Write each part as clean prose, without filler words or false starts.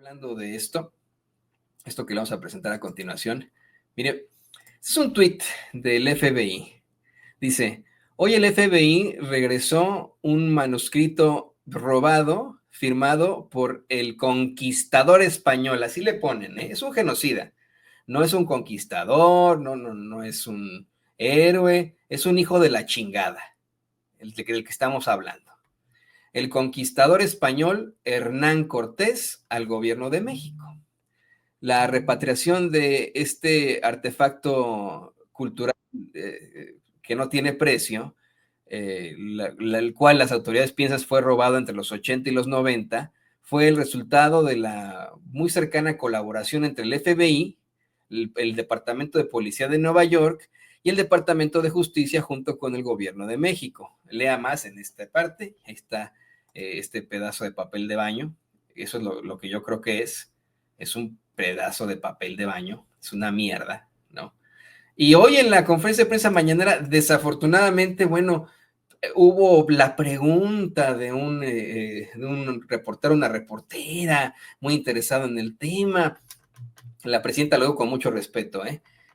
hablando de esto que le vamos a presentar a continuación. Mire, este es un tuit del FBI. Dice, hoy el FBI regresó un manuscrito robado, firmado por el conquistador español, así le ponen, ¿eh? Es un genocida, no es un conquistador, no es un héroe, es un hijo de la chingada, del que estamos hablando. El conquistador español Hernán Cortés al gobierno de México. La repatriación de este artefacto cultural que no tiene precio, el cual las autoridades piensan fue robado entre los 80 y los 90, fue el resultado de la muy cercana colaboración entre el FBI, el Departamento de Policía de Nueva York y el Departamento de Justicia junto con el Gobierno de México. Lea más en esta parte, ahí está este pedazo de papel de baño, eso es lo que yo creo que es un pedazo de papel de baño, es una mierda, ¿no? Y hoy en la conferencia de prensa mañanera, desafortunadamente, bueno, hubo la pregunta de un reportero, una reportera muy interesada en el tema. La presidenta, luego con mucho respeto,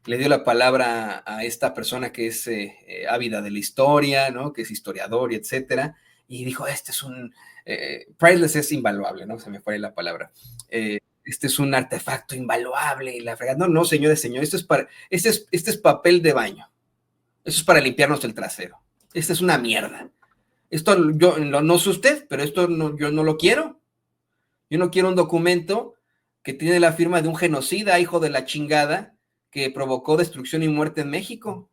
le dio la palabra a esta persona que es ávida de la historia, ¿no? Que es historiador y etcétera, y dijo, este es un, priceless es invaluable, ¿no? Se me fue la palabra. Este es un artefacto invaluable y la fregada. No, señores, este es papel de baño. Eso es para limpiarnos el trasero. Esta es una mierda. Esto yo no sé usted, pero esto no, yo no lo quiero. Yo no quiero un documento que tiene la firma de un genocida, hijo de la chingada, que provocó destrucción y muerte en México.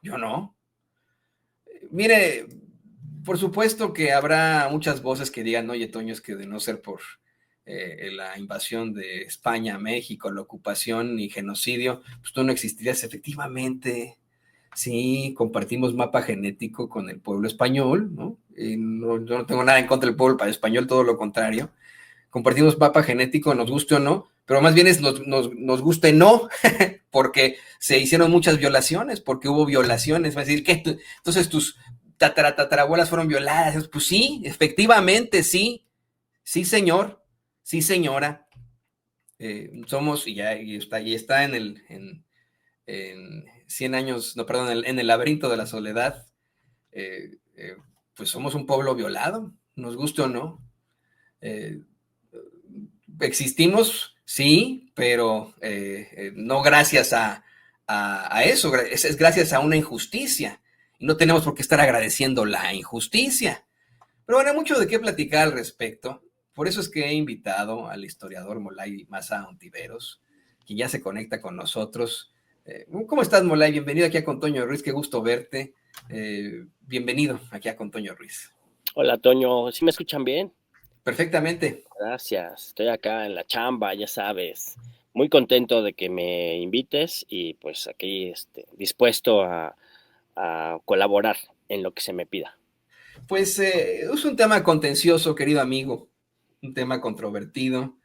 Yo no. Mire, por supuesto que habrá muchas voces que digan, oye, Toño, es que de no ser por la invasión de España a México, la ocupación y genocidio, pues tú no existirías. Efectivamente, sí, compartimos mapa genético con el pueblo español, ¿no? Yo no tengo nada en contra del pueblo español, todo lo contrario. Compartimos mapa genético, nos guste o no, pero más bien nos guste no, porque se hicieron muchas violaciones, porque hubo violaciones. Va a decir, ¿qué? Entonces tus tatarabuelas fueron violadas. Pues sí, efectivamente, sí. Sí, señor. Sí, señora. Somos, y está en 100 años, no, perdón, en el laberinto de la soledad. Pues somos un pueblo violado, nos guste o no. Existimos, sí, pero no gracias a eso, es gracias a una injusticia. Y no tenemos por qué estar agradeciendo la injusticia. Pero bueno, hay mucho de qué platicar al respecto. Por eso es que he invitado al historiador Molay Maza Ontiveros, quien ya se conecta con nosotros. ¿Cómo estás, Molay? Bienvenido aquí a Con Toño Ruiz, qué gusto verte. Bienvenido aquí a Con Toño Ruiz. Hola, Toño, ¿sí me escuchan bien? Perfectamente. Gracias, estoy acá en la chamba, ya sabes. Muy contento de que me invites y pues aquí dispuesto a colaborar en lo que se me pida. Pues es un tema contencioso, querido amigo, un tema controvertido.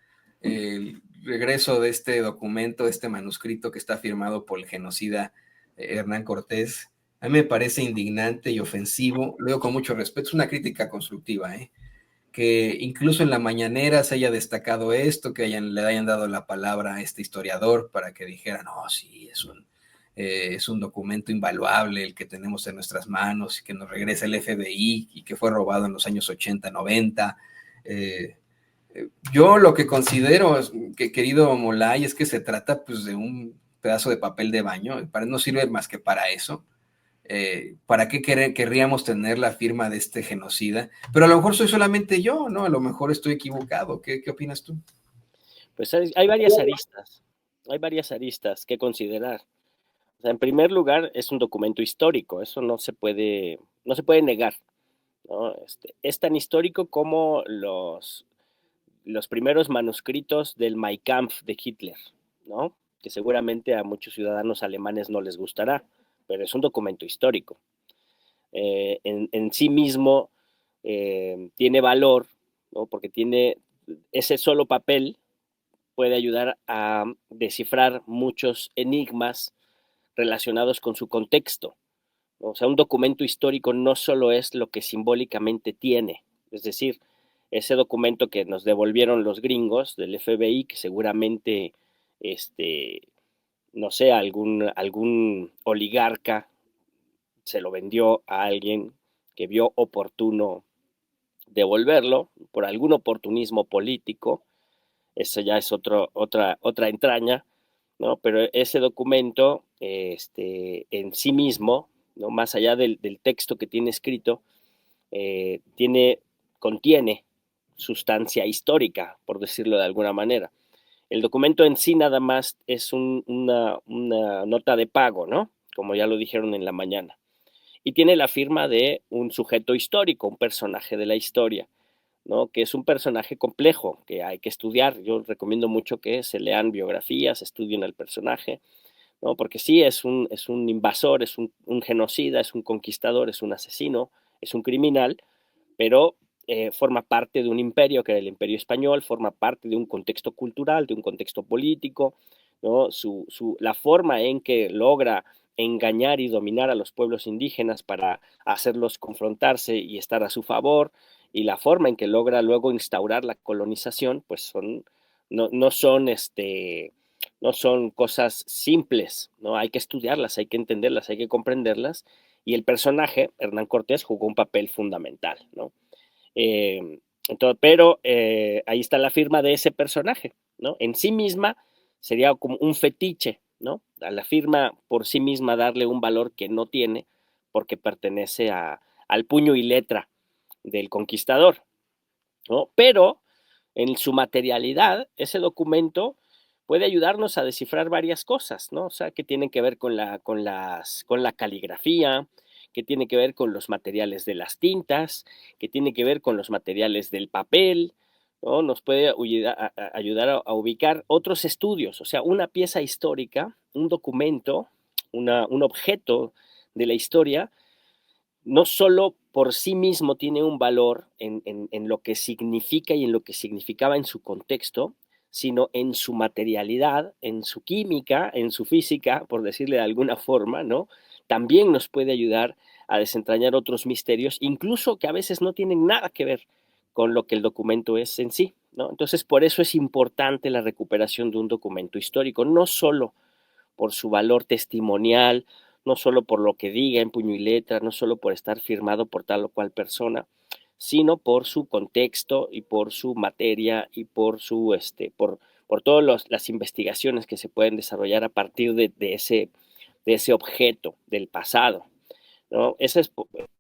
El regreso de este documento, de este manuscrito que está firmado por el genocida Hernán Cortés, a mí me parece indignante y ofensivo. Lo digo con mucho respeto, es una crítica constructiva, que incluso en la mañanera se haya destacado esto, que le hayan dado la palabra a este historiador para que dijera, no, sí, es un documento invaluable el que tenemos en nuestras manos y que nos regresa el FBI y que fue robado en los años 80, 90. Yo lo que considero, querido Molay, es que se trata pues de un pedazo de papel de baño, no sirve más que para eso. ¿Para qué querríamos tener la firma de este genocida? Pero a lo mejor soy solamente yo, ¿no? A lo mejor estoy equivocado. ¿Qué opinas tú? Pues hay varias aristas que considerar. O sea, en primer lugar, es un documento histórico, eso no se puede negar, ¿no? Es tan histórico como los primeros manuscritos del Mein Kampf de Hitler, ¿no? Que seguramente a muchos ciudadanos alemanes no les gustará, pero es un documento histórico. En sí mismo tiene valor, ¿no? Porque tiene ese solo papel puede ayudar a descifrar muchos enigmas relacionados con su contexto. O sea, un documento histórico no solo es lo que simbólicamente tiene, es decir, ese documento que nos devolvieron los gringos del FBI, que seguramente, no sé, algún oligarca se lo vendió a alguien que vio oportuno devolverlo por algún oportunismo político. Eso ya es otra entraña, ¿no? Pero ese documento, en sí mismo, ¿no? Más allá del texto que tiene escrito, contiene sustancia histórica, por decirlo de alguna manera. El documento en sí nada más es una nota de pago, ¿no? Como ya lo dijeron en la mañana. Y tiene la firma de un sujeto histórico, un personaje de la historia, ¿no? Que es un personaje complejo, que hay que estudiar. Yo recomiendo mucho que se lean biografías, estudien al personaje, ¿no? Porque sí, es un invasor, es un genocida, es un conquistador, es un asesino, es un criminal, pero forma parte de un imperio, que era el Imperio Español, forma parte de un contexto cultural, de un contexto político, ¿no? La forma en que logra engañar y dominar a los pueblos indígenas para hacerlos confrontarse y estar a su favor, y la forma en que logra luego instaurar la colonización, pues no son no son cosas simples, ¿no? Hay que estudiarlas, hay que entenderlas, hay que comprenderlas, y el personaje, Hernán Cortés, jugó un papel fundamental, ¿no? Entonces, pero ahí está la firma de ese personaje, ¿no? En sí misma sería como un fetiche, ¿no? A la firma por sí misma darle un valor que no tiene porque pertenece al puño y letra del conquistador, ¿no? Pero en su materialidad, ese documento puede ayudarnos a descifrar varias cosas, ¿no? O sea, que tienen que ver con la caligrafía, que tiene que ver con los materiales de las tintas, que tiene que ver con los materiales del papel, ¿no? Nos puede ayudar a ubicar otros estudios, o sea, una pieza histórica, un documento, un objeto de la historia, no solo por sí mismo tiene un valor en lo que significa y en lo que significaba en su contexto, sino en su materialidad, en su química, en su física, por decirle de alguna forma, ¿no? También nos puede ayudar a desentrañar otros misterios, incluso que a veces no tienen nada que ver con lo que el documento es en sí, ¿no? Entonces, por eso es importante la recuperación de un documento histórico, no solo por su valor testimonial, no solo por lo que diga en puño y letra, no solo por estar firmado por tal o cual persona, sino por su contexto y por su materia y por todas las investigaciones que se pueden desarrollar a partir de ese objeto del pasado, ¿no? Esa es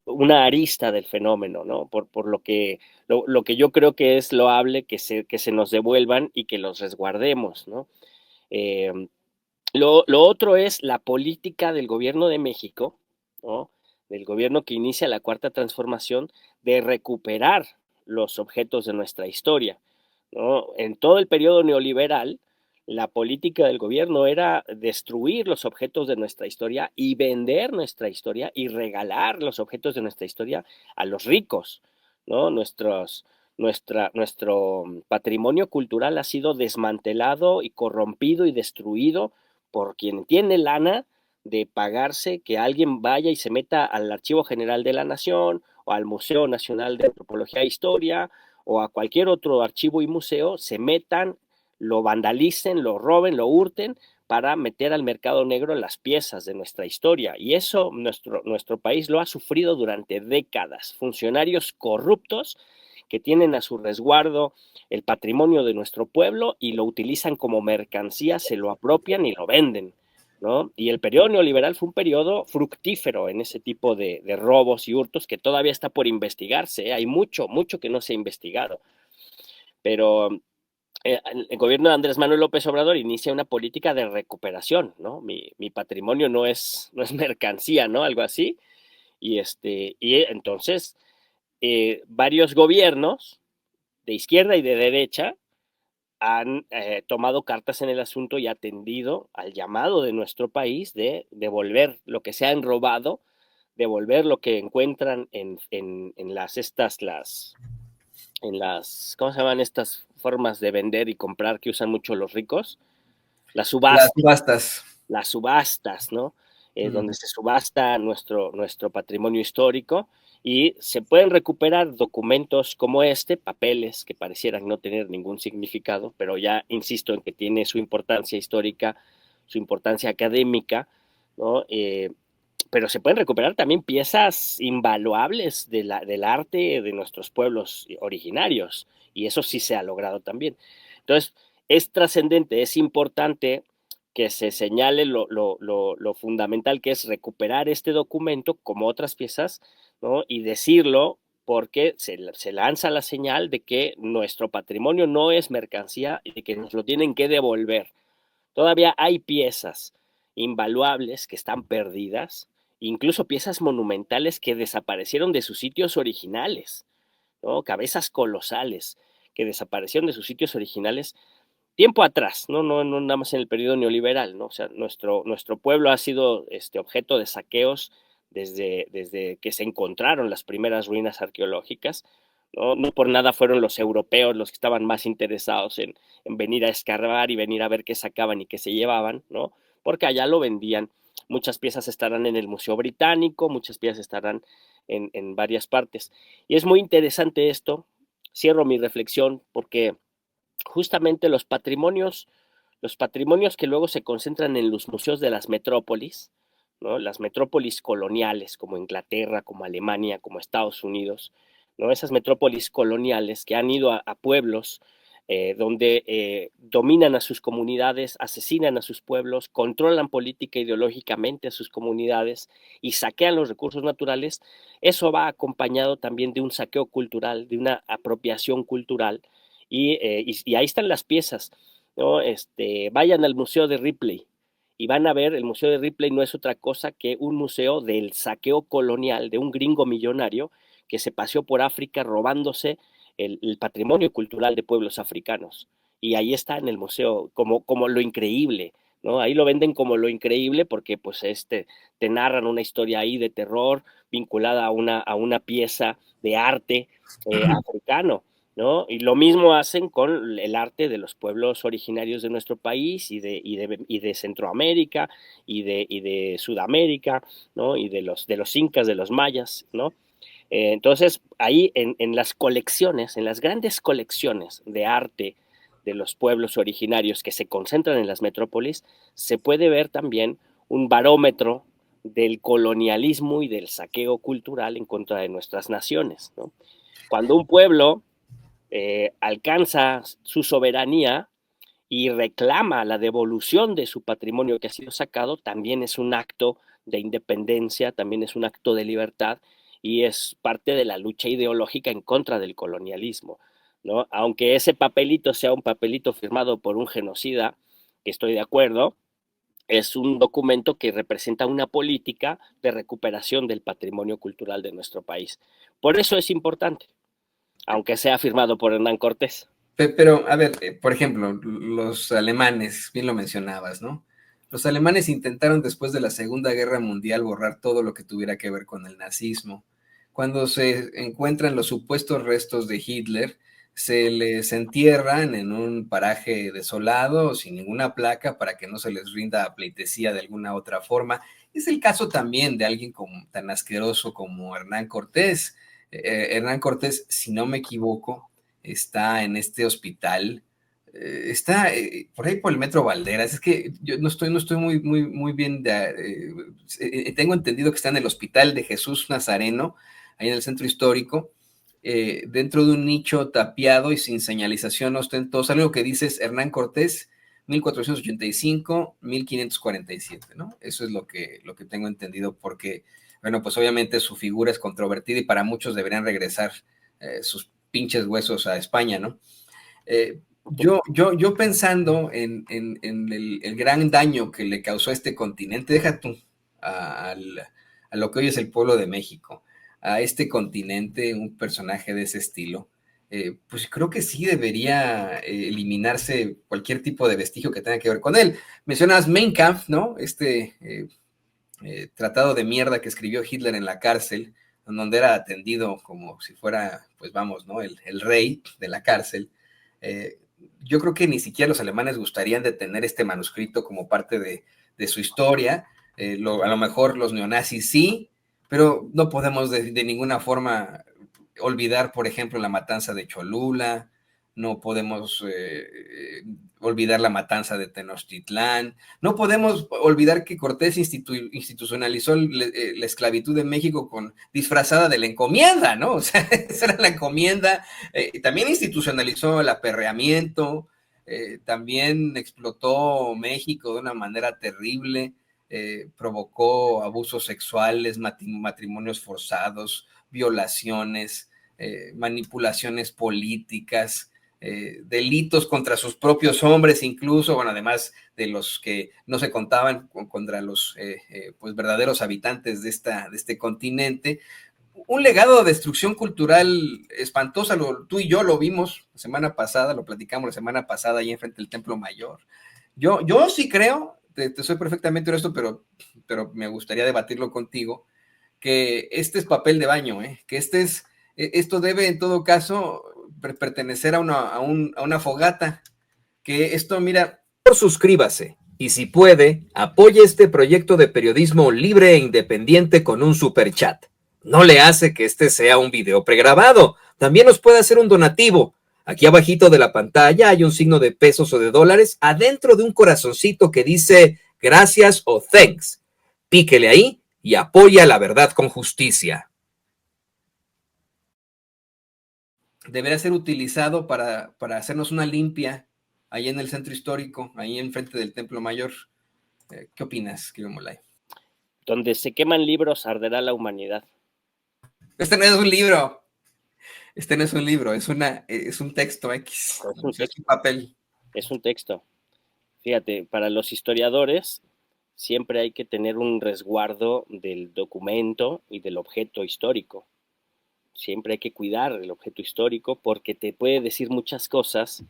una arista del fenómeno, ¿no? Por lo que yo creo que es loable que se nos devuelvan y que los resguardemos, ¿no? Eh, lo otro es la política del gobierno de México, ¿no? Del gobierno que inicia la cuarta transformación, de recuperar los objetos de nuestra historia, ¿no? En todo el periodo neoliberal, la política del gobierno era destruir los objetos de nuestra historia y vender nuestra historia y regalar los objetos de nuestra historia a los ricos, ¿no? Nuestro patrimonio cultural ha sido desmantelado y corrompido y destruido por quien tiene lana de pagarse que alguien vaya y se meta al Archivo General de la Nación o al Museo Nacional de Antropología e Historia o a cualquier otro archivo y museo, se metan, lo vandalicen, lo roben, lo hurten para meter al mercado negro las piezas de nuestra historia. Y eso nuestro país lo ha sufrido durante décadas. Funcionarios corruptos que tienen a su resguardo el patrimonio de nuestro pueblo y lo utilizan como mercancía, se lo apropian y lo venden, ¿no? Y el periodo neoliberal fue un periodo fructífero en ese tipo de robos y hurtos que todavía está por investigarse, ¿eh? Hay mucho que no se ha investigado. Pero el gobierno de Andrés Manuel López Obrador inicia una política de recuperación, ¿no? Mi patrimonio no es mercancía, ¿no? Algo así. Y entonces, varios gobiernos de izquierda y de derecha han tomado cartas en el asunto y atendido al llamado de nuestro país de devolver lo que se han robado, devolver lo que encuentran en ¿cómo se llaman estas formas de vender y comprar que usan mucho los ricos? Las Las subastas, subastas. ¿no? Donde se subasta nuestro patrimonio histórico Y se pueden recuperar documentos como este, papeles que parecieran no tener ningún significado, pero ya insisto en que tiene su importancia histórica, su importancia académica, ¿no? Pero se pueden recuperar también piezas invaluables del arte de nuestros pueblos originarios, y eso sí se ha logrado también. Entonces, es trascendente, es importante que se señale lo fundamental que es recuperar este documento como otras piezas, ¿no? Y decirlo porque se lanza la señal de que nuestro patrimonio no es mercancía y de que nos lo tienen que devolver. Todavía hay piezas invaluables que están perdidas, incluso piezas monumentales que desaparecieron de sus sitios originales, ¿no? Cabezas colosales que desaparecieron de sus sitios originales tiempo atrás, no nada más en el periodo neoliberal, ¿no? O sea, nuestro pueblo ha sido objeto de saqueos desde que se encontraron las primeras ruinas arqueológicas, ¿no? No por nada fueron los europeos los que estaban más interesados en venir a escarbar y venir a ver qué sacaban y qué se llevaban, ¿no? Porque allá lo vendían. Muchas piezas estarán en el Museo Británico, muchas piezas estarán en varias partes. Y es muy interesante esto. Cierro mi reflexión porque justamente los patrimonios que luego se concentran en los museos de las metrópolis, ¿no? Las metrópolis coloniales como Inglaterra, como Alemania, como Estados Unidos, ¿no? Esas metrópolis coloniales que han ido a pueblos donde dominan a sus comunidades, asesinan a sus pueblos, controlan política e ideológicamente a sus comunidades y saquean los recursos naturales, eso va acompañado también de un saqueo cultural, de una apropiación cultural, y ahí están las piezas, ¿no? Vayan al Museo de Ripley y van a ver, el Museo de Ripley no es otra cosa que un museo del saqueo colonial de un gringo millonario que se paseó por África robándose el patrimonio cultural de pueblos africanos. Y ahí está en el museo como lo increíble, ¿no? Ahí lo venden como lo increíble porque pues te narran una historia ahí de terror vinculada a una pieza de arte africano, ¿no? Y lo mismo hacen con el arte de los pueblos originarios de nuestro país y de Centroamérica y de Sudamérica, ¿no? Y de los incas, de los mayas, ¿no? Entonces, ahí en las colecciones, en las grandes colecciones de arte de los pueblos originarios que se concentran en las metrópolis, se puede ver también un barómetro del colonialismo y del saqueo cultural en contra de nuestras naciones, ¿no? Cuando un pueblo alcanza su soberanía y reclama la devolución de su patrimonio que ha sido sacado, también es un acto de independencia, también es un acto de libertad y es parte de la lucha ideológica en contra del colonialismo, ¿no? Aunque ese papelito sea un papelito firmado por un genocida, que estoy de acuerdo, es un documento que representa una política de recuperación del patrimonio cultural de nuestro país. Por eso es importante, aunque sea firmado por Hernán Cortés. Pero, a ver, por ejemplo, los alemanes, bien lo mencionabas, ¿no? Los alemanes intentaron después de la Segunda Guerra Mundial borrar todo lo que tuviera que ver con el nazismo. Cuando se encuentran los supuestos restos de Hitler, se les entierran en un paraje desolado, sin ninguna placa, para que no se les rinda pleitesía de alguna otra forma. Es el caso también de alguien tan asqueroso como Hernán Cortés. Hernán Cortés, si no me equivoco, está en este hospital, está por ahí por el Metro Valderas. Es que yo no estoy muy bien, tengo entendido que está en el Hospital de Jesús Nazareno, ahí en el centro histórico, dentro de un nicho tapiado y sin señalización ostentosa. Algo que dices Hernán Cortés, 1485-1547, ¿no? Eso es lo que tengo entendido, porque, bueno, pues obviamente su figura es controvertida y para muchos deberían regresar sus pinches huesos a España, ¿no? Yo pensando en el gran daño que le causó a este continente, deja tú a lo que hoy es el pueblo de México, a este continente, un personaje de ese estilo, pues creo que sí debería eliminarse cualquier tipo de vestigio que tenga que ver con él. Mencionas Mein Kampf, ¿no? Tratado de mierda que escribió Hitler en la cárcel, donde era atendido como si fuera, pues vamos, ¿no? El rey de la cárcel. Eh, yo creo que ni siquiera los alemanes gustarían de tener este manuscrito como parte de su historia. A lo mejor los neonazis sí, pero no podemos de ninguna forma olvidar, por ejemplo, la matanza de Cholula, no podemos olvidar la matanza de Tenochtitlán, no podemos olvidar que Cortés institucionalizó la esclavitud en México disfrazada de la encomienda, ¿no? O sea, esa era la encomienda, también institucionalizó el aperreamiento, también explotó México de una manera terrible, provocó abusos sexuales, matrimonios forzados, violaciones, manipulaciones políticas, delitos contra sus propios hombres, incluso, bueno, además de los que no se contaban contra los pues verdaderos habitantes de este continente. Un legado de destrucción cultural espantosa, tú y yo lo vimos la semana pasada, lo platicamos la semana pasada ahí enfrente del Templo Mayor. Yo sí creo, te soy perfectamente honesto, pero me gustaría debatirlo contigo, que este es papel de baño, que esto debe en todo caso pertenecer a una fogata, que esto, mira, suscríbase y si puede, apoye este proyecto de periodismo libre e independiente con un super chat. No le hace que este sea un video pregrabado, también nos puede hacer un donativo. Aquí abajito de la pantalla hay un signo de pesos o de dólares adentro de un corazoncito que dice gracias o thanks. Píquele ahí y apoya la verdad con justicia. Debería ser utilizado para hacernos una limpia ahí en el centro histórico, ahí enfrente del Templo Mayor. ¿Qué opinas, Kiro Molay? Donde se queman libros, arderá la humanidad. Este no es un libro. Este no es un libro, es un texto X. Es un Es texto. un papel. Es un texto. Fíjate, para los historiadores siempre hay que tener un resguardo del documento y del objeto histórico. Siempre hay que cuidar el objeto histórico porque te puede decir muchas cosas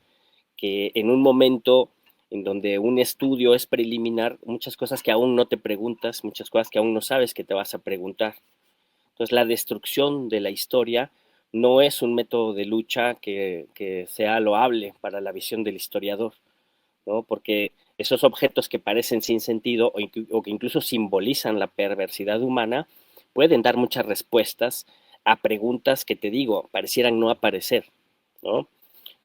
que en un momento en donde un estudio es preliminar, muchas cosas que aún no te preguntas, muchas cosas que aún no sabes que te vas a preguntar. Entonces, la destrucción de la historia no es un método de lucha que sea loable para la visión del historiador, ¿no? Porque esos objetos que parecen sin sentido o que incluso simbolizan la perversidad humana pueden dar muchas respuestas a preguntas que te digo, parecieran no aparecer, ¿no?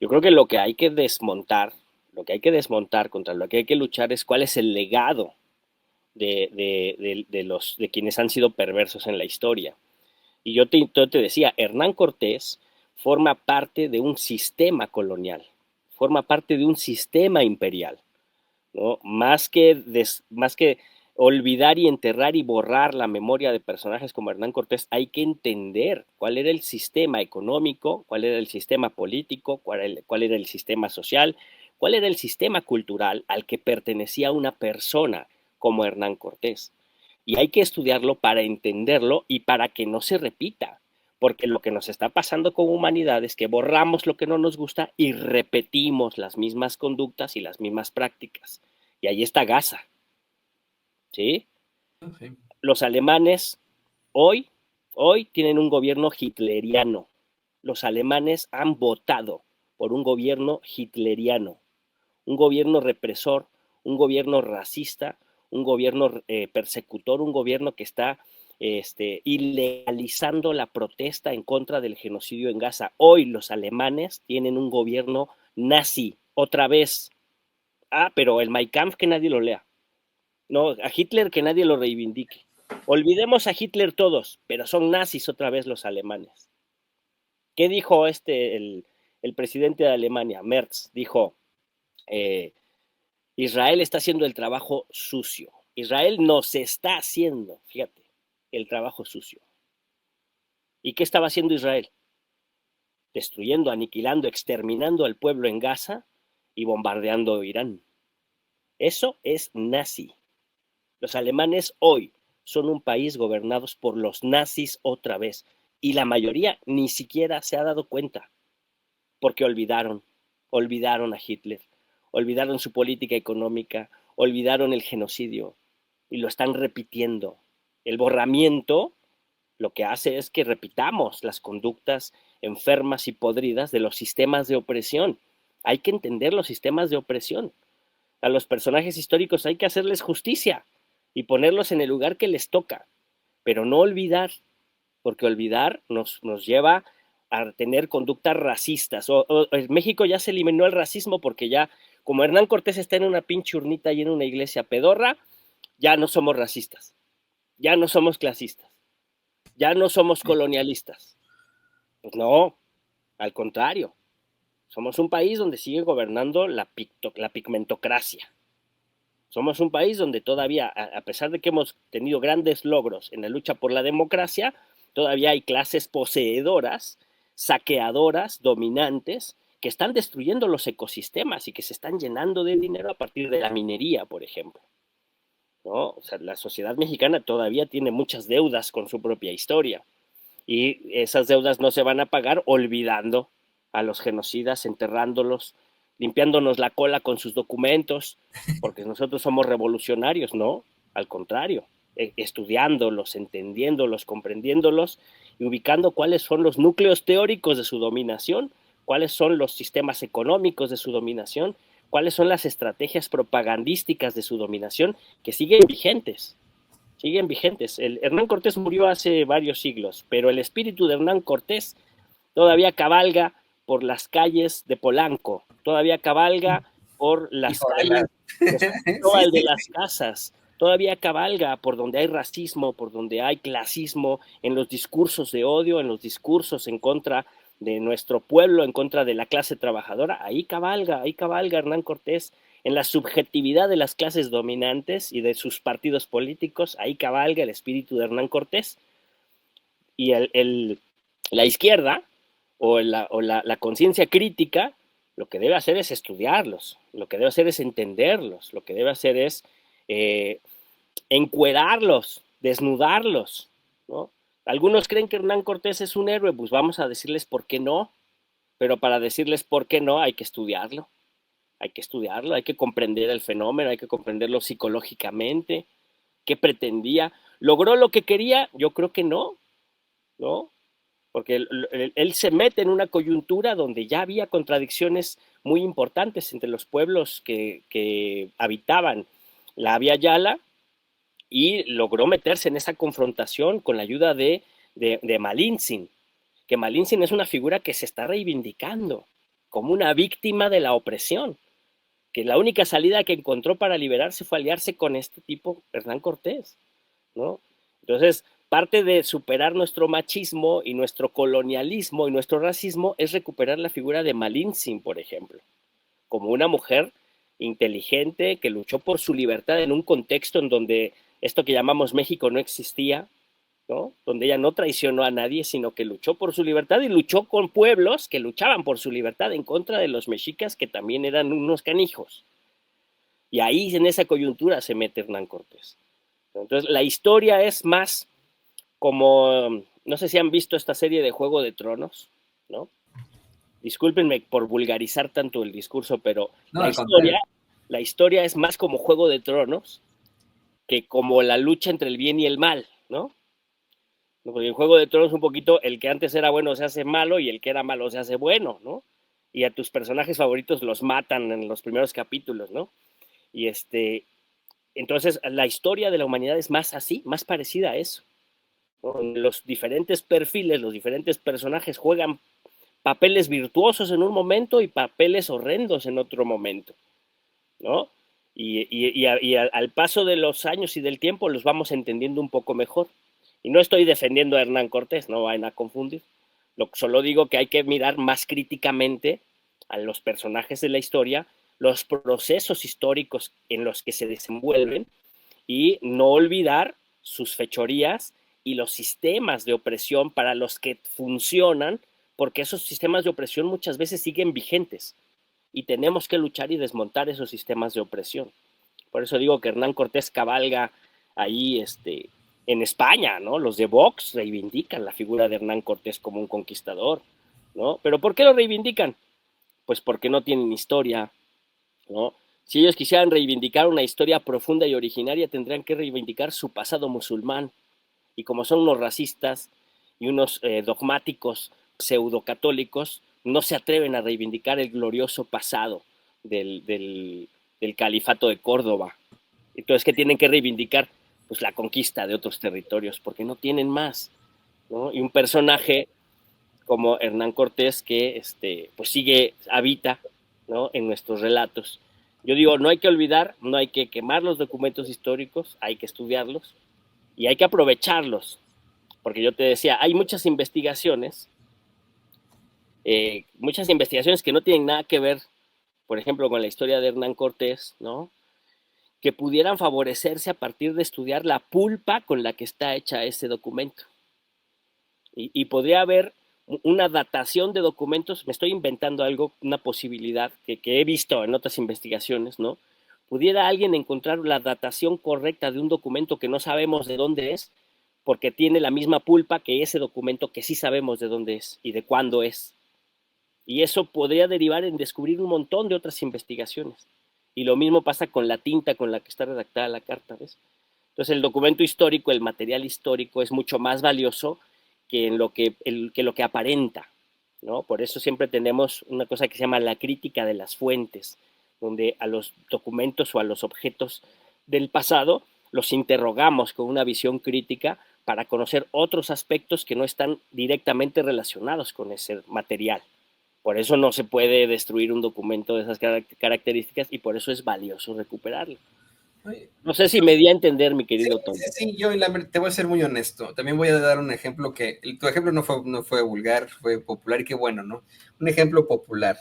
Yo creo que lo que hay que desmontar, contra lo que hay que luchar es cuál es el legado de quienes han sido perversos en la historia. Y yo te decía, Hernán Cortés forma parte de un sistema colonial, forma parte de un sistema imperial, ¿no? Más que olvidar y enterrar y borrar la memoria de personajes como Hernán Cortés, hay que entender cuál era el sistema económico, cuál era el sistema político, cuál era el sistema social, cuál era el sistema cultural al que pertenecía una persona como Hernán Cortés. Y hay que estudiarlo para entenderlo y para que no se repita. Porque lo que nos está pasando con humanidad es que borramos lo que no nos gusta y repetimos las mismas conductas y las mismas prácticas. Y ahí está Gaza. ¿Sí? Sí. Los alemanes hoy tienen un gobierno hitleriano. Los alemanes han votado por un gobierno hitleriano, un gobierno represor, un gobierno racista, un gobierno persecutor, un gobierno que está ilegalizando la protesta en contra del genocidio en Gaza. Hoy los alemanes tienen un gobierno nazi, otra vez. Ah, pero el Mein Kampf que nadie lo lea. No, a Hitler que nadie lo reivindique. Olvidemos a Hitler todos, pero son nazis otra vez los alemanes. ¿Qué dijo el presidente de Alemania, Merz? Dijo, Israel está haciendo el trabajo sucio. Israel nos está haciendo, fíjate, el trabajo sucio. ¿Y qué estaba haciendo Israel? Destruyendo, aniquilando, exterminando al pueblo en Gaza y bombardeando Irán. Eso es nazi. Los alemanes hoy son un país gobernados por los nazis otra vez y la mayoría ni siquiera se ha dado cuenta porque olvidaron a Hitler, olvidaron su política económica, olvidaron el genocidio y lo están repitiendo. El borramiento lo que hace es que repitamos las conductas enfermas y podridas de los sistemas de opresión. Hay que entender los sistemas de opresión. A los personajes históricos hay que hacerles justicia y ponerlos en el lugar que les toca. pero no olvidar, porque olvidar nos lleva a tener conductas racistas. En México ya se eliminó el racismo porque ya, como Hernán Cortés está en una pinche urnita y en una iglesia pedorra, ya no somos racistas, ya no somos clasistas, ya no somos colonialistas. Pues no, al contrario, somos un país donde sigue gobernando la pigmentocracia. Somos un país donde todavía, a pesar de que hemos tenido grandes logros en la lucha por la democracia, todavía hay clases poseedoras, saqueadoras, dominantes, que están destruyendo los ecosistemas y que se están llenando de dinero a partir de la minería, por ejemplo. ¿No? O sea, la sociedad mexicana todavía tiene muchas deudas con su propia historia y esas deudas no se van a pagar olvidando a los genocidas, enterrándolos, limpiándonos la cola con sus documentos, porque nosotros somos revolucionarios, ¿no? Al contrario, estudiándolos, entendiéndolos, comprendiéndolos y ubicando cuáles son los núcleos teóricos de su dominación, cuáles son los sistemas económicos de su dominación, cuáles son las estrategias propagandísticas de su dominación que siguen vigentes. Siguen vigentes. Hernán Cortés murió hace varios siglos, pero el espíritu de Hernán Cortés todavía cabalga por las calles de Polanco, todavía cabalga por las calles de San Sí, Cristóbal de sí. las Casas, todavía cabalga por donde hay racismo, por donde hay clasismo, en los discursos de odio, en los discursos en contra de nuestro pueblo, en contra de la clase trabajadora. Ahí cabalga Hernán Cortés. En la subjetividad de las clases dominantes y de sus partidos políticos, ahí cabalga el espíritu de Hernán Cortés. Y la izquierda la conciencia crítica lo que debe hacer es estudiarlos, lo que debe hacer es entenderlos, lo que debe hacer es eh, encuerarlos, desnudarlos, ¿no? Algunos creen que Hernán Cortés es un héroe, pues vamos a decirles por qué no, pero para decirles por qué no hay que estudiarlo, hay que estudiarlo, hay que comprender el fenómeno, hay que comprenderlo psicológicamente, qué pretendía, logró lo que quería, yo creo que no, ¿no? Porque él se mete en una coyuntura donde ya había contradicciones muy importantes entre los pueblos que habitaban la Via Yala y logró meterse en esa confrontación con la ayuda de Malintzin, que Malintzin es una figura que se está reivindicando como una víctima de la opresión, que la única salida que encontró para liberarse fue aliarse con este tipo, Hernán Cortés, ¿no? Entonces, parte de superar nuestro machismo y nuestro colonialismo y nuestro racismo es recuperar la figura de Malintzin, por ejemplo, como una mujer inteligente que luchó por su libertad en un contexto en donde esto que llamamos México no existía, ¿no? Donde ella no traicionó a nadie, sino que luchó por su libertad y luchó con pueblos que luchaban por su libertad en contra de los mexicas que también eran unos canijos. Y ahí en esa coyuntura se mete Hernán Cortés. Entonces la historia es más como, no sé si han visto esta serie de Juego de Tronos, ¿no? Discúlpenme por vulgarizar tanto el discurso, pero No, al contrario. la historia es más como Juego de Tronos que como la lucha entre el bien y el mal, ¿no? Porque en Juego de Tronos un poquito el que antes era bueno se hace malo y el que era malo se hace bueno, ¿no? Y a tus personajes favoritos los matan en los primeros capítulos, ¿no? Y entonces la historia de la humanidad es más así, más parecida a eso, ¿no? Los diferentes perfiles, los diferentes personajes juegan papeles virtuosos en un momento y papeles horrendos en otro momento, ¿no? Al paso de los años y del tiempo los vamos entendiendo un poco mejor. Y no estoy defendiendo a Hernán Cortés, no vayan a confundir. Solo digo que hay que mirar más críticamente a los personajes de la historia, los procesos históricos en los que se desenvuelven y no olvidar sus fechorías y los sistemas de opresión para los que funcionan, porque esos sistemas de opresión muchas veces siguen vigentes y tenemos que luchar y desmontar esos sistemas de opresión. Por eso digo que Hernán Cortés cabalga ahí en España, ¿no? Los de Vox reivindican la figura de Hernán Cortés como un conquistador, ¿no? ¿Pero por qué lo reivindican? Pues porque no tienen historia, ¿no? Si ellos quisieran reivindicar una historia profunda y originaria, tendrían que reivindicar su pasado musulmán. Y como son unos racistas y unos dogmáticos pseudocatólicos, no se atreven a reivindicar el glorioso pasado del califato de Córdoba. Entonces, ¿qué tienen que reivindicar? pues la conquista de otros territorios, porque no tienen más, ¿no? Y un personaje como Hernán Cortés que pues habita, ¿no? En nuestros relatos. Yo digo, no hay que olvidar, no hay que quemar los documentos históricos, hay que estudiarlos y hay que aprovecharlos, porque yo te decía, hay muchas investigaciones que no tienen nada que ver, por ejemplo, con la historia de Hernán Cortés, ¿no? Que pudieran favorecerse a partir de estudiar la pulpa con la que está hecha ese documento. Y podría haber una datación de documentos, me estoy inventando algo, una posibilidad que he visto en otras investigaciones, ¿no? Pudiera alguien encontrar la datación correcta de un documento que no sabemos de dónde es, porque tiene la misma pulpa que ese documento que sí sabemos de dónde es y de cuándo es. Y eso podría derivar en descubrir un montón de otras investigaciones. Y lo mismo pasa con la tinta con la que está redactada la carta, ¿ves? Entonces el documento histórico, el material histórico es mucho más valioso que lo que aparenta, ¿no? Por eso siempre tenemos una cosa que se llama la crítica de las fuentes, donde a los documentos o a los objetos del pasado los interrogamos con una visión crítica para conocer otros aspectos que no están directamente relacionados con ese material. Por eso no se puede destruir un documento de esas características y por eso es valioso recuperarlo. No sé si me di a entender, mi querido Toño. Sí, yo te voy a ser muy honesto. También voy a dar un ejemplo tu ejemplo no fue vulgar, fue popular y qué bueno, ¿no? Un ejemplo popular.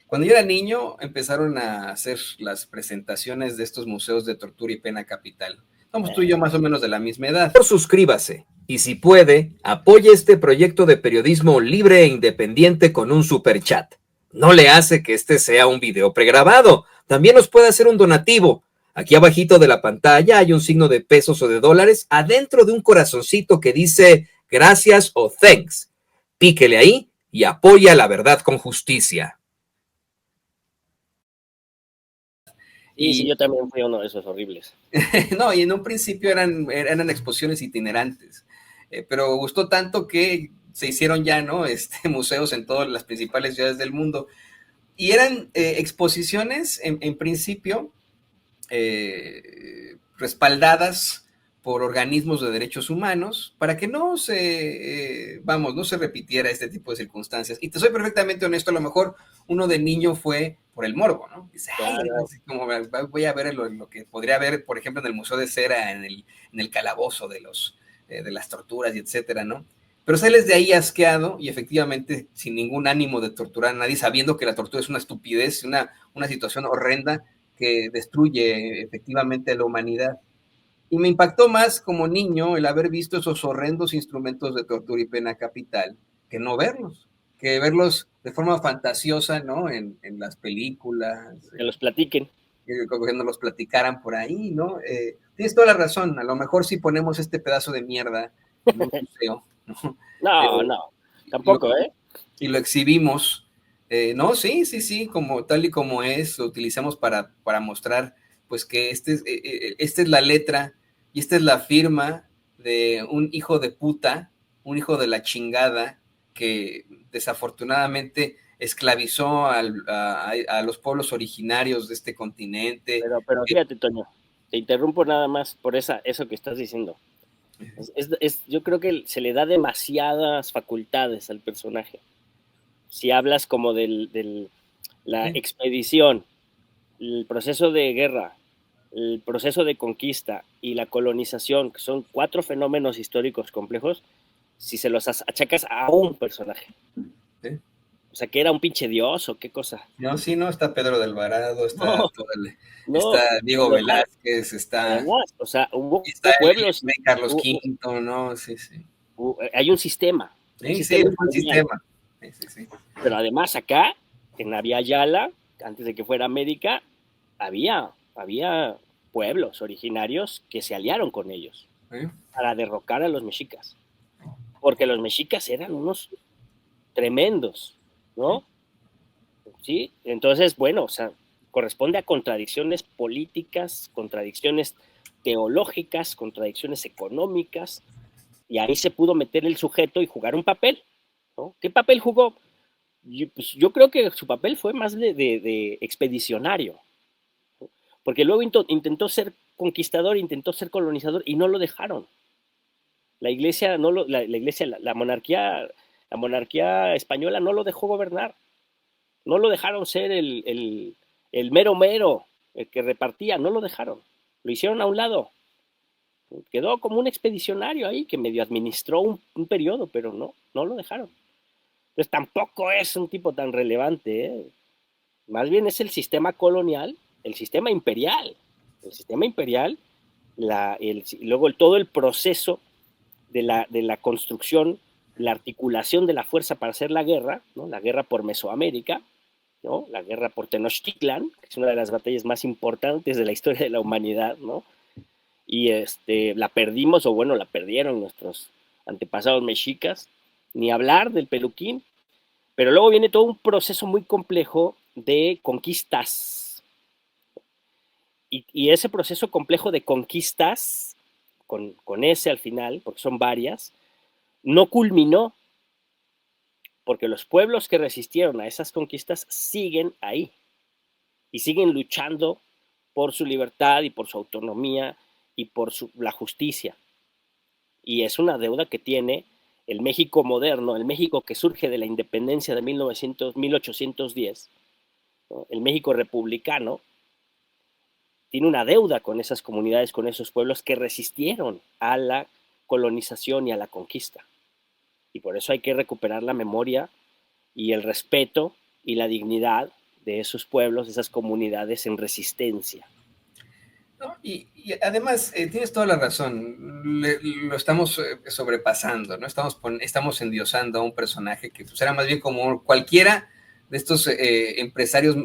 Cuando yo era niño, empezaron a hacer las presentaciones de estos museos de tortura y pena capital. Somos tú y yo más o menos de la misma edad. Suscríbase y si puede, apoye este proyecto de periodismo libre e independiente con un superchat. No le hace que este sea un video pregrabado. También nos puede hacer un donativo. Aquí abajito de la pantalla hay un signo de pesos o de dólares adentro de un corazoncito que dice gracias o thanks. Píquele ahí y apoya la verdad con justicia. Y sí, yo también fui uno de esos horribles. No, y en un principio eran exposiciones itinerantes, pero gustó tanto que se hicieron ya, ¿no? Museos en todas las principales ciudades del mundo. Y eran exposiciones, en principio, respaldadas por organismos de derechos humanos para que no se repitiera este tipo de circunstancias. Y te soy perfectamente honesto, a lo mejor uno de niño fue por el morbo, ¿no? Dice, ay, como voy a ver lo que podría ver, por ejemplo, en el Museo de Cera, en el calabozo de las torturas y etcétera, ¿no? Pero sales de ahí asqueado y efectivamente sin ningún ánimo de torturar a nadie, sabiendo que la tortura es una estupidez, una situación horrenda que destruye efectivamente a la humanidad. Y me impactó más como niño el haber visto esos horrendos instrumentos de tortura y pena capital que no verlos, que verlos de forma fantasiosa, ¿no? En las películas. Que los platiquen. Que nos los platicaran por ahí, ¿no? Tienes toda la razón, a lo mejor si ponemos este pedazo de mierda en un museo, ¿no? No, tampoco, Y lo exhibimos, no, sí, como tal y como es, lo utilizamos para mostrar, pues que esta es la letra y esta es la firma de un hijo de puta, un hijo de la chingada, que desafortunadamente esclavizó a los pueblos originarios de este continente. Pero fíjate, Toño, te interrumpo nada más por eso que estás diciendo. Yo creo que se le da demasiadas facultades al personaje. Si hablas como de la expedición, el proceso de guerra, el proceso de conquista y la colonización, que son 4 fenómenos históricos complejos, si se los achacas a un personaje. ¿Sí? O sea, que era un pinche dios o qué cosa. No, sí, no, está Pedro de Alvarado, está Diego además, Velázquez, además, o sea, hubo pueblos. Carlos V, ¿no? Sí. Hay un sistema. Sí, es un sistema. Sí. Pero además acá, en la Vía Yala, antes de que fuera América, había pueblos originarios que se aliaron con ellos para derrocar a los mexicas. Porque los mexicas eran unos tremendos, ¿no? Sí, entonces, bueno, o sea, corresponde a contradicciones políticas, contradicciones teológicas, contradicciones económicas, y ahí se pudo meter el sujeto y jugar un papel, ¿no? ¿Qué papel jugó? Yo creo que su papel fue más de expedicionario, ¿no? porque luego intentó ser conquistador, intentó ser colonizador y no lo dejaron. La iglesia, no lo, la iglesia, la monarquía española no lo dejó gobernar, no lo dejaron ser el mero mero, el que repartía, no lo dejaron, lo hicieron a un lado. Quedó como un expedicionario ahí que medio administró un periodo, pero no lo dejaron. Entonces tampoco es un tipo tan relevante, ¿eh? Más bien es el sistema colonial, el sistema imperial. El sistema imperial, luego todo el proceso de la construcción, la articulación de la fuerza para hacer la guerra, ¿no? La guerra por Mesoamérica, ¿no? La guerra por Tenochtitlan, que es una de las batallas más importantes de la historia de la humanidad, ¿no? Y la perdimos, o bueno, la perdieron nuestros antepasados mexicas, ni hablar del Peluquín, pero luego viene todo un proceso muy complejo de conquistas. Y ese proceso complejo de conquistas, con ese al final, porque son varias, no culminó, porque los pueblos que resistieron a esas conquistas siguen ahí y siguen luchando por su libertad y por su autonomía y por la justicia. Y es una deuda que tiene el México moderno, el México que surge de la independencia de 1810, ¿no? El México republicano tiene una deuda con esas comunidades, con esos pueblos que resistieron a la colonización y a la conquista. Y por eso hay que recuperar la memoria y el respeto y la dignidad de esos pueblos, de esas comunidades en resistencia. ¿No? Y además, tienes toda la razón, lo estamos sobrepasando, ¿no? Estamos endiosando a un personaje que pues, era más bien como cualquiera de estos empresarios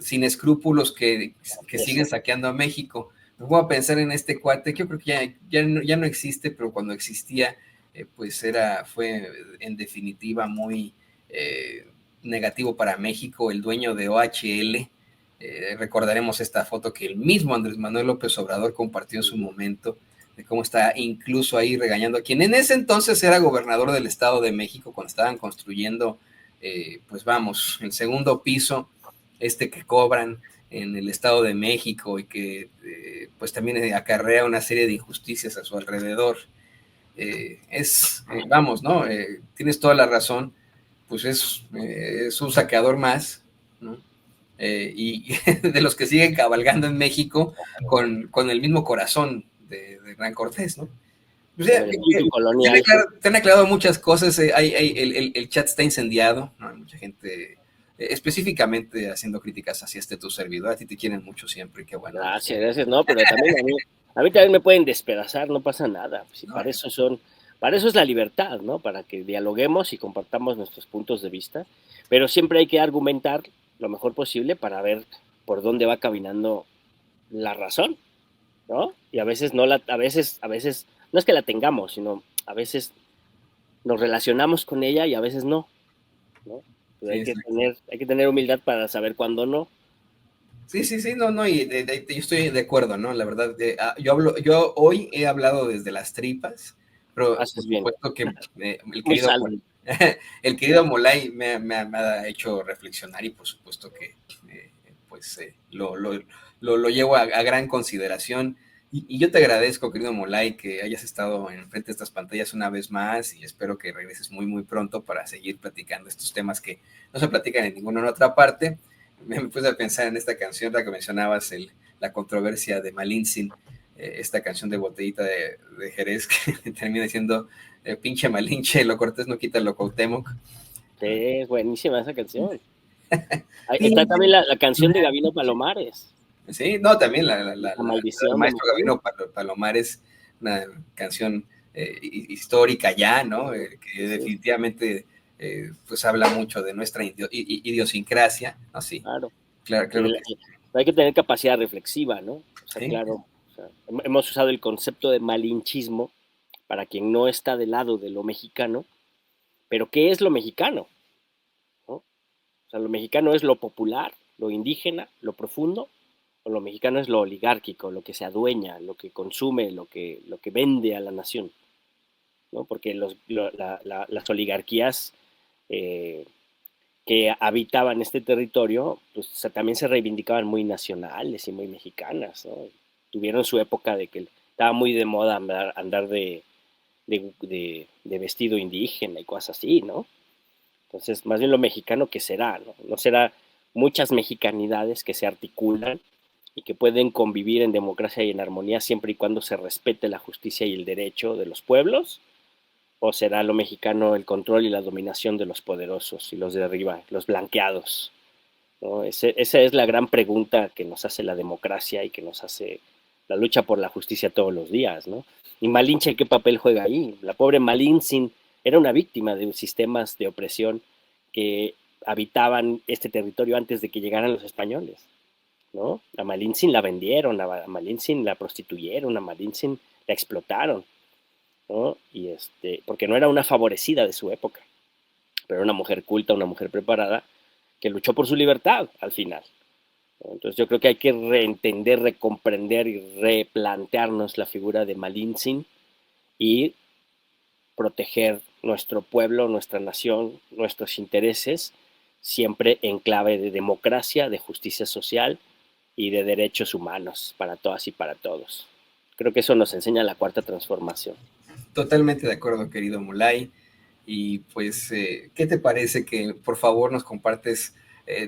sin escrúpulos que siguen saqueando a México. Me voy a pensar en este cuate, que yo creo que ya no existe, pero cuando existía, pues fue en definitiva muy negativo para México, el dueño de OHL. Recordaremos esta foto que el mismo Andrés Manuel López Obrador compartió en su momento, de cómo está incluso ahí regañando a quien en ese entonces era gobernador del Estado de México, cuando estaban construyendo, pues vamos, el segundo piso, que cobran en el Estado de México y que pues también acarrea una serie de injusticias a su alrededor. Vamos, ¿no? Tienes toda la razón, pues es un saqueador más, ¿no? Y de los que siguen cabalgando en México con el mismo corazón de Hernán Cortés, ¿no? O sea, colonial. te han aclarado muchas cosas, el chat está incendiado, ¿no? Hay mucha gente específicamente haciendo críticas hacia tu servidor, a ti te quieren mucho siempre, qué bueno. Gracias, no, pero también a mí también me pueden despedazar, no pasa nada, si no, para eso es la libertad, ¿no? Para que dialoguemos y compartamos nuestros puntos de vista, pero siempre hay que argumentar lo mejor posible para ver por dónde va caminando la razón, ¿no? Y a veces no es que la tengamos, sino a veces nos relacionamos con ella y a veces no, ¿no? Pero sí, hay que tener humildad para saber cuándo no. Sí, no, y yo estoy de acuerdo, ¿no? La verdad, yo hoy he hablado desde las tripas, pero Haces por bien. supuesto que Muy sano. el querido Molay me ha hecho reflexionar y por supuesto que pues lo llevo a gran consideración. Y yo te agradezco, querido Molay, que hayas estado enfrente de estas pantallas una vez más y espero que regreses muy, muy pronto para seguir platicando estos temas que no se platican en ninguna otra parte. Me puse a pensar en esta canción, la que mencionabas, la controversia de Malintzin, esta canción de Botellita de Jerez, que termina siendo pinche Malinche, lo cortés no quita lo Cuauhtémoc. Sí, es buenísima esa canción. Está también la canción de Gabino Palomares. Sí, no, también La maldición. maestro Gabino Palomares, una canción histórica ya, ¿no? Que definitivamente pues habla mucho de nuestra idiosincrasia, ¿no? Sí, Claro. claro que sí. Hay que tener capacidad reflexiva, ¿no? O sea, Sí. claro. O sea, hemos usado el concepto de malinchismo para quien no está del lado de lo mexicano, pero ¿qué es lo mexicano? ¿No? O sea, lo mexicano es lo popular, lo indígena, lo profundo, o lo mexicano es lo oligárquico, lo que se adueña, lo que consume, lo que vende a la nación, ¿no? Porque las oligarquías, que habitaban este territorio, pues también se reivindicaban muy nacionales y muy mexicanas, ¿no? Tuvieron su época de que estaba muy de moda andar de vestido indígena y cosas así, ¿no? Entonces, más bien lo mexicano que será, ¿no? No será muchas mexicanidades que se articulan y que pueden convivir en democracia y en armonía siempre y cuando se respete la justicia y el derecho de los pueblos, o será lo mexicano el control y la dominación de los poderosos y los de arriba, los blanqueados, ¿no? Esa es la gran pregunta que nos hace la democracia y que nos hace la lucha por la justicia todos los días, ¿no? Y Malinche, ¿qué papel juega ahí? La pobre Malintzin era una víctima de sistemas de opresión que habitaban este territorio antes de que llegaran los españoles, ¿no? A Malintzin la vendieron, a Malintzin la prostituyeron, a Malintzin la explotaron, ¿no? Y porque no era una favorecida de su época, pero era una mujer culta, una mujer preparada, que luchó por su libertad al final. Entonces yo creo que hay que reentender, recomprender y replantearnos la figura de Malintzin y proteger nuestro pueblo, nuestra nación, nuestros intereses, siempre en clave de democracia, de justicia social y de derechos humanos para todas y para todos. Creo que eso nos enseña la cuarta transformación. Totalmente de acuerdo, querido Mulay. Y pues, ¿qué te parece que por favor nos compartes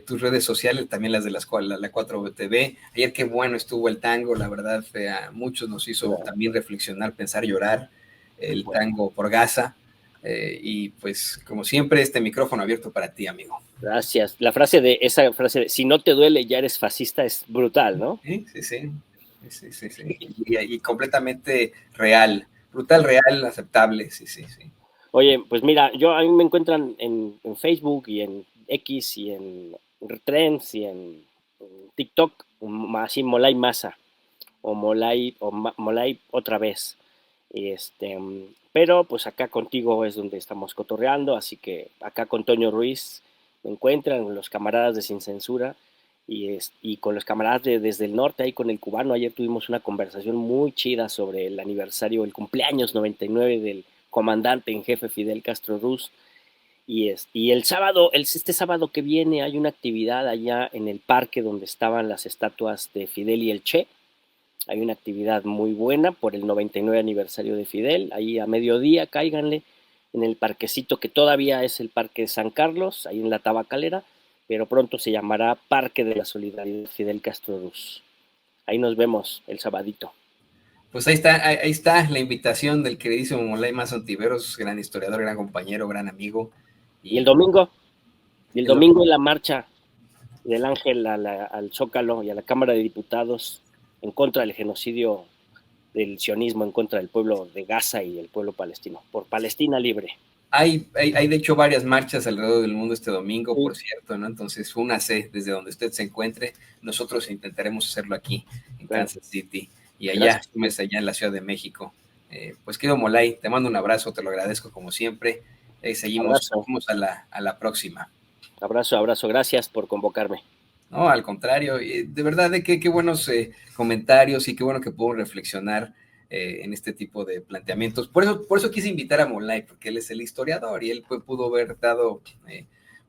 tus redes sociales, también las de la 4TV? Ayer qué bueno estuvo el tango, la verdad, a muchos nos hizo también reflexionar, pensar, llorar, el tango por Gaza. Y pues, como siempre, este micrófono abierto para ti, amigo. Gracias. Esa frase de si no te duele ya eres fascista es brutal, ¿no? Sí, sí, sí. Sí, sí, sí. Y completamente real. Brutal, real, aceptable, sí, sí, sí. Oye, pues mira, a mí me encuentran en Facebook y en X y en Trends y en TikTok, así Molay Masa o Molay otra vez. Pero pues acá contigo es donde estamos cotorreando, así que acá con Toño Ruiz me encuentran los camaradas de Sin Censura y con los camaradas desde el norte, ahí con el cubano. Ayer tuvimos una conversación muy chida sobre el aniversario, el cumpleaños 99 del comandante en jefe Fidel Castro Ruz. Y el sábado, este sábado que viene, hay una actividad allá en el parque donde estaban las estatuas de Fidel y el Che. Hay una actividad muy buena por el 99 aniversario de Fidel. Ahí a mediodía, cáiganle en el parquecito que todavía es el Parque San Carlos, ahí en la Tabacalera, pero pronto se llamará Parque de la Solidaridad Fidel Castro Ruz. Ahí nos vemos el sabadito. Pues ahí está la invitación del queridísimo Molay Más Ontiveros, gran historiador, gran compañero, gran amigo. Y el domingo en la marcha del Ángel al Zócalo y a la Cámara de Diputados en contra del genocidio del sionismo, en contra del pueblo de Gaza y del pueblo palestino, por Palestina libre. Hay de hecho varias marchas alrededor del mundo este domingo, sí, por cierto, ¿no? Entonces, únase desde donde usted se encuentre. Nosotros intentaremos hacerlo aquí, en Kansas City, y allá, allá en la Ciudad de México. Pues querido Molay, te mando un abrazo, te lo agradezco como siempre. Seguimos a la próxima. Abrazo, gracias por convocarme. No, al contrario, de verdad, qué buenos comentarios y qué bueno que puedo reflexionar en este tipo de planteamientos. Por eso quise invitar a Molay, porque él es el historiador y él pudo haber dado,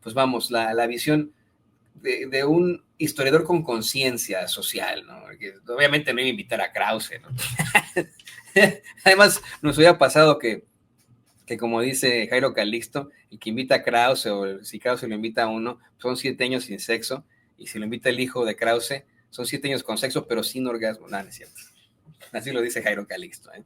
pues vamos, la visión de un historiador con conciencia social, ¿no? Porque obviamente no iba a invitar a Krause, ¿no? Además, nos hubiera pasado que como dice Jairo Calixto, el que invita a Krause, o si Krause lo invita a uno, son 7 años sin sexo, y si lo invita el hijo de Krause, son 7 años con sexo, pero sin orgasmo. No, no es cierto. Así lo dice Jairo Calixto, ¿eh?